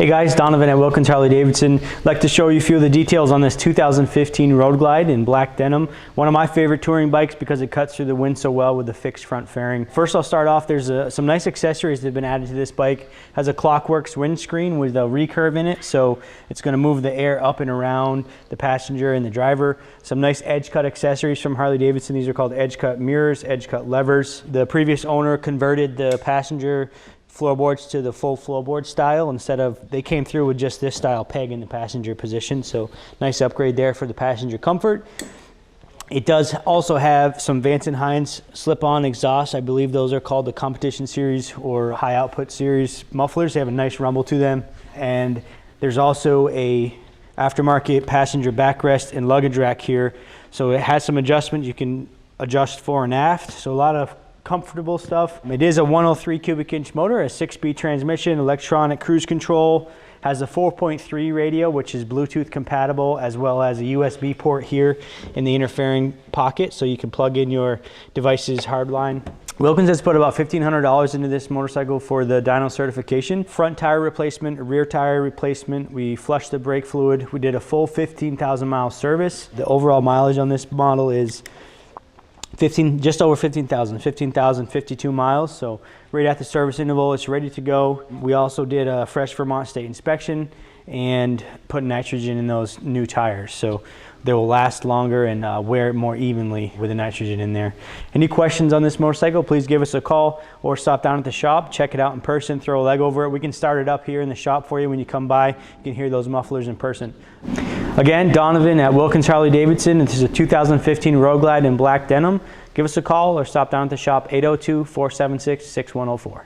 Hey guys, Donovan at Wilkins Harley-Davidson. I'd like to show you a few of the details on this 2015 Road Glide in black denim. One of my favorite touring bikes because it cuts through the wind so well with the fixed front fairing. First I'll start off, there's some nice accessories that have been added to this bike. It has a Clockworks windscreen with a recurve in it, so it's going to move the air up and around the passenger and the driver. Some nice edge cut accessories from Harley-Davidson. These are called edge cut mirrors, edge cut levers. The previous owner converted the passenger floorboards to the full floorboard style instead of, they came through with just this style peg in the passenger position, so nice upgrade there for the passenger comfort. It does also have some Vance & Hines slip-on exhausts. I believe those are called the Competition Series or High Output Series mufflers. They have a nice rumble to them. And there's also a aftermarket passenger backrest and luggage rack here, so it has some adjustment. You can adjust fore and aft, so a lot of comfortable stuff. It is a 103 cubic inch motor, a 6-speed transmission, electronic cruise control, has a 4.3 radio which is Bluetooth compatible, as well as a USB port here in the inner fairing pocket so you can plug in your device's hardline. Wilkins has put about $1,500 into this motorcycle for the dyno certification. Front tire replacement, rear tire replacement. We flushed the brake fluid. We did a full 15,000 mile service. The overall mileage on this model is just over 15,052 miles, so right at the service interval, it's ready to go. We also did a fresh Vermont state inspection and put nitrogen in those new tires, so they will last longer and wear more evenly with the nitrogen in there. Any questions on this motorcycle, please give us a call or stop down at the shop, check it out in person, throw a leg over it. We can start it up here in the shop for you when you come by. You can hear those mufflers in person. Again, Donovan at Wilkins Harley-Davidson. This is a 2015 Road Glide in black denim. Give us a call or stop down at the shop, 802-476-6104.